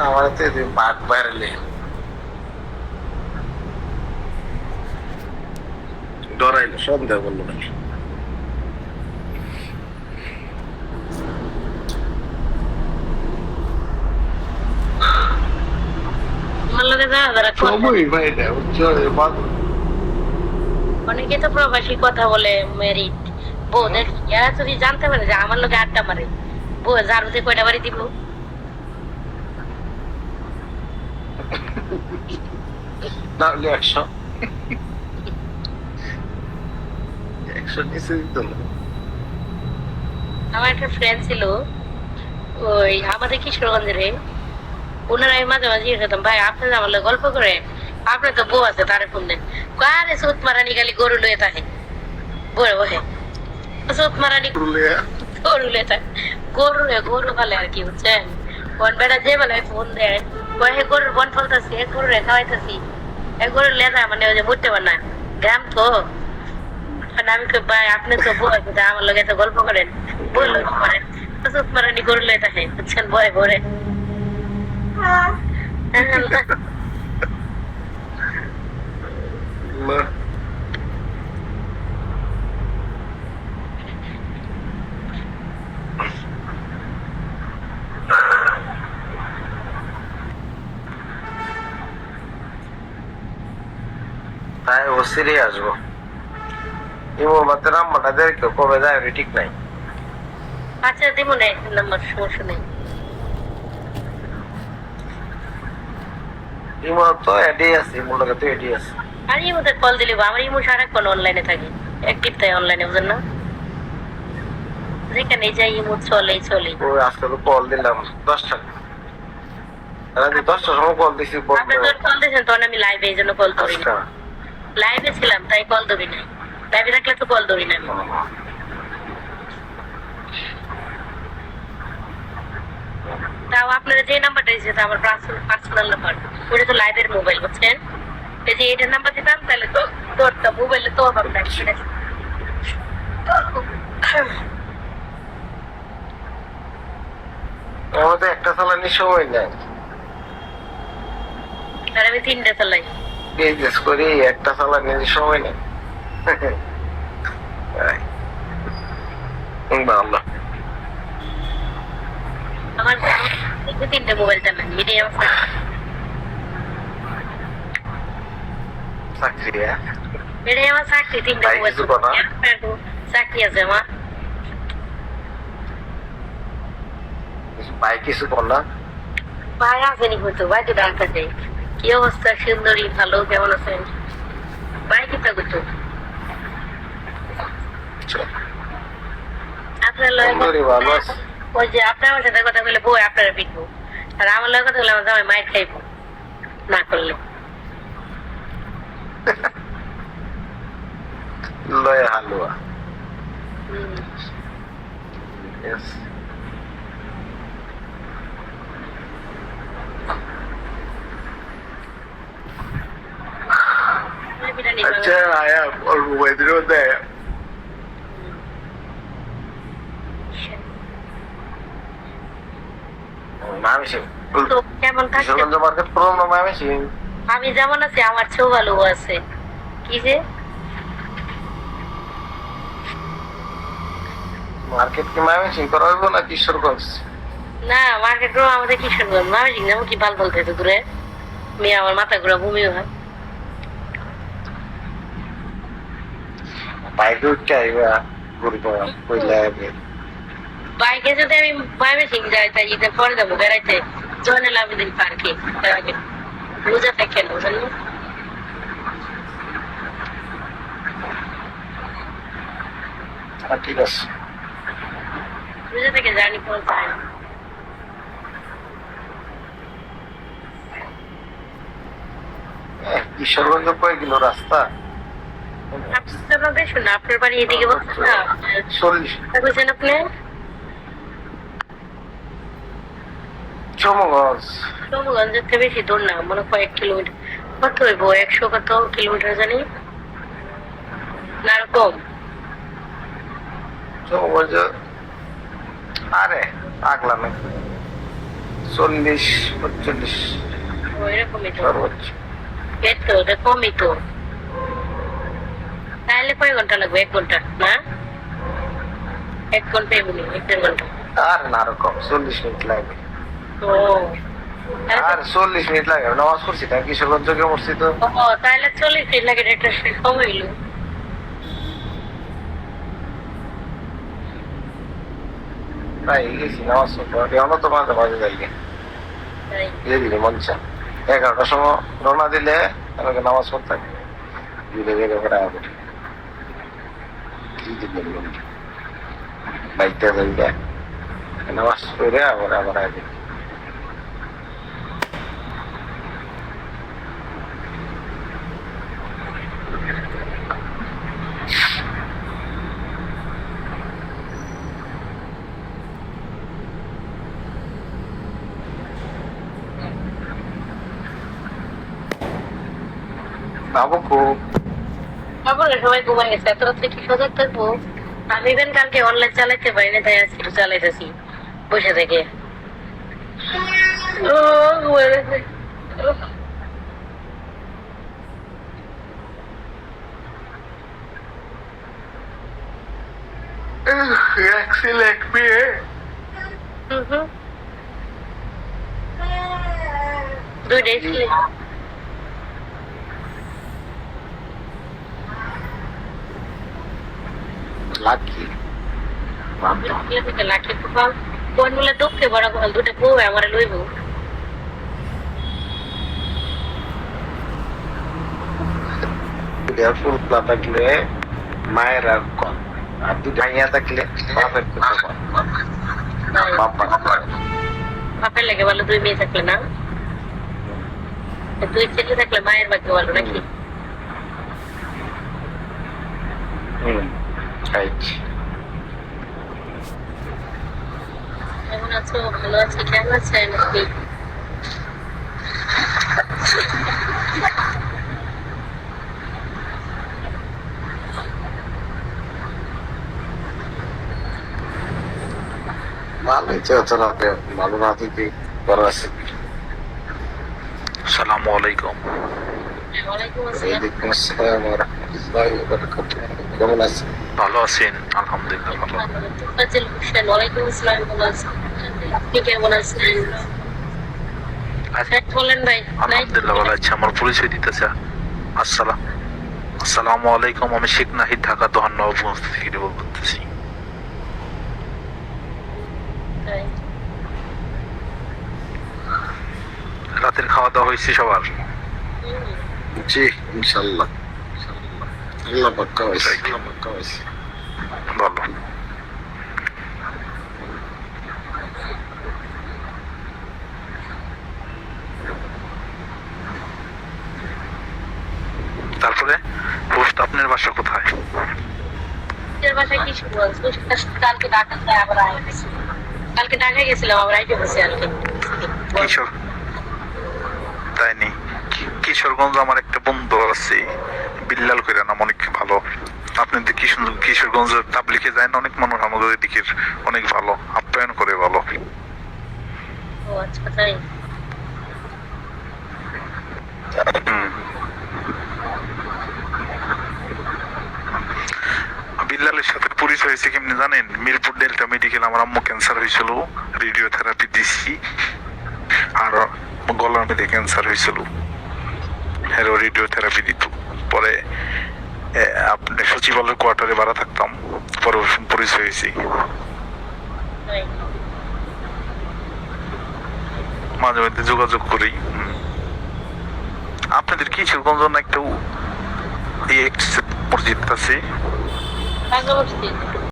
আমার তো বাঘ বাইরে ডরাইলো সন্দেহ করলো নাকি সবই ভাই না অনেকে তো প্রবাসী কথা বলে মেরিট বউদের এরা যদি জানতে পারে যে আমার লোকে আড্ডা মারে বউ ঝাড়ুতে কয়টা বাড়ি দিব না হলে 100 নিচে দিত না। আমার একটা ফ্রেন্ড ছিল ওই আমাদের কিশোরগঞ্জের ওনারা আমি মাঝে মাঝে খেতাম ভাই আপনার আমার লোক গল্প করে আপনার তো বউ আছে তারে ফোন দেন আরে সুত মারানি খালি গরু লয়ে থাকে বয়ে বহে সুত মারানি গরু লয়ে থাকে গরু ফালে আর কি বুঝছেন কোন বেড়া যে বেলা ফোন দেয় কয়ে গরুর বন ফলতাছি এক গরু রে খাওয়াইতেছি এক গরুর লেদা মানে ওই যে মুটতে পার না গ্রাম তো আমি তো ভাই আপনি তো বউ আছে আমার লোক এত গল্প করেন বললো করেন সুত মারানি গরু লয়ে থাকে বুঝছেন বয়ে ভরে তাই ও সিরি আসবো ইমো মাত্র নাম্বারটা দেখ তো কবে যায় ঠিক নাই আচ্ছা দিব না নাম্বার সমস্যা নেই ইমো তো এডি আছে ইমো লাগে তো এডি আছে আর ইমোতে কল দিলি আমার ইমো সারাক্ষণ অনলাইনে থাকে অ্যাক্টিভ থাকে অনলাইনে বুঝেন না যেখানে যাই ইমো চলেই ও আজকে তো কল দিলাম 10টা রাতে 10টার সময় কল দিছি আপনি তো কল দিয়েছেন তখন আমি লাইভে এই জন্য কল করি লাইভে ছিলাম তাই কল ধরি নাই লাইভে থাকলে তো কল ধরি না তাও আপনারা যে নাম্বারটা দিয়েছে আমার পার্সোনাল নাম্বার ওটা তো লাইভের মোবাইল বুঝছেন এই যে এটার নাম্বার দিতাম তাহলে তো তোরটা মোবাইলে তো আপনার আমাদের একটা চালানির সময় নাই আর আমি 3টা চালাই বিজনেস করি একটা চালানির সময় নেই ভালো আমার 3টা মোবাইল চালাই এটাই আমার চাকরি এটাই আমার চাকরি 3টা মোবাইল চাকরি আছে আমার ভাই কিছু কর না ভাই আসেনি হয়তো ভাই তো ডাক্তার যাই কি অবস্থা সুন্দরী ভালো কেমন আছেন ভাই কি তা করতো আপনার ওই যে আপনার আমার সাথে কথা বলে বই আপনারা পিটবো আর আমার লয় কথা বলে আমার জামাই মায়ের খাইবো না করলে লয় হালুয়া अच्छा आया और वेदरों दे মামিসিং তো কেমন থাকছে কিশোরগঞ্জ মার্কেট করলাম না মামিসিং আমি যেমন আছি আমার চেয়েও ভালো আছে কি যে মার্কেট কি মামিসিং করা হইব না কিশোরগঞ্জ না মার্কেট রো আমাদের কিশোরগঞ্জ মামি যেমন কি ভাল বলতে তো দূরে মেয়ে আমার মাথা ঘুরা বমিও হয় বাইকে উঠতে আইবা ঘুরবো কইলা বাইকে যদি আমি ময়মনসিং যাই তাই ঈদের পরে যাবো বেড়াইতে জয়নাল আবেদিন পার্কে রোজা থেকে বুঝলেন ঠিক আছে রোজা থেকে জার্নি করে যায় কিশোরগঞ্জ কয় কিলো রাস্তা বেশ না আপনার বাড়ি এদিকে বলছেন না 40 বুঝছেন আপনি চমগঞ্জের থেকে বেশি দূর না মনে কয়েক কিলোমিটার কত হইব 100 কত কিলোমিটার জানি না কম চমগঞ্জ আরে পাগলা না 40-45 ওইরকমই তো সর্বোচ্চ। এই তো ওটা কমই তো তাহলে কয় ঘন্টা লাগবে 1 ঘন্টা না 1 ঘন্টা এমনি 1 ঘন্টা আর না আরো কম 40 মিনিট লাগবে। ও তাহলে আর 40 মিনিট লাগে নামাজ পড়ছি না কিশোরগঞ্জ থেকে পড়ছি তো। ও তাহলে 40 মিনিট লাগে একটা কম হইলো তাই গেছি নামাজ পড়তে এখনো তো মাঝে মাঝে যাই তাই ধীরে ধীরে মন চায় 11টার সময় রওনা দিলে আমাকে নামাজ পড়তে হবে ধীরে ধীরে করে আগে বাইকটা যাইবে নামাজ পড়ে আবার আবার আগে বাবু খুব তারপরে সবাই ঘুমাই গেছে এত রাত্রে কি সজাগ থাকবো আমি ইভেন কালকে অনলাইন চালাইতে পারি না তাই আজকে একটু চালাইতেছি বসে থেকে ও ঘুমাই গেছে লাগবে দুইটাই ছিল লাকি লাঠি পাল কোন মিলে দুঃখে বড় বল দুটো বউ আমার লইব ফুল না থাকলে মায়ের আর কম আর দুটো ভাইয়া থাকলে বাপের কথা কম বাবা বাপের লাগে ভালো 2 মেয়ে থাকলে না 2 ছেলে থাকলে মায়ের ভাগ্য ভালো নাকি রাইট কেমন আছো ভালো আছি কেমন আছেন আপনি ভালো চল ভালো না থেকে বড় আছে আসসালামু আলাইকুম। ওয়ালাইকুম আসসালাম ওয়ালাইকুম আসসালাম ওয়া রাহমাতুল্লাহি ওয়া বারাকাতুহু কেমন আছেন ভালো আছেন? আলহামদুলিল্লাহ ভালো। ফাজিল হোসেন ওয়ালাইকুম আসসালাম ভালো আছেন আপনি কেমন আছেন আচ্ছা, বলেন ভাই আলহামদুলিল্লাহ ভালো আছি। আমার পরিচয় দিতেছে। আসসালামু আলাইকুম। আমি শেখ নাহিদ, ঢাকা দোহানগঞ্জ থেকে বলতেছি। রাতের খাওয়া দাওয়া হয়েছে সবার? জি ইনশাআল্লাহ আল্লাহ পাক হইছে ভালো। তারপরে পোস্ট আপনার বাসা কোথায়? বাসায় কি কালকে ঢাকা আবার কালকে ঢাকা গেছিলাম আবার আইতে বসে আর কি কিশোর তাই নেই কিশোরগঞ্জ আমার একটা বন্ধু আছে বিল্লাল কইরা নাম, অনেক ভালো। আপনাদের কিশোরগঞ্জের তাবলিগে যায় না অনেক মানুষ, আমাদের দিকের অনেক ভালো আপ্যায়ন করে ভালো। ও আচ্ছা তাই বিল্লালের সাথে পরিচয় হয়েছে কেমনি জানেন? মিরপুর ডেল্টা মেডিকেল আমার আম্মু ক্যান্সার হয়েছিল, রেডিওথেরাপি দিছি, আর গলার মধ্যে ক্যান্সার হয়েছিল, হ্যালো রেডিওথেরাপি দিত। পরে আপনি সচিবালয়ের কোয়ার্টারে ভাড়া থাকতাম, পরে পরিচয় হয়েছি। মাঝে মধ্যে যোগাযোগ করি। আপনাদের কিশোরগঞ্জ না একটা মসজিদ আছে,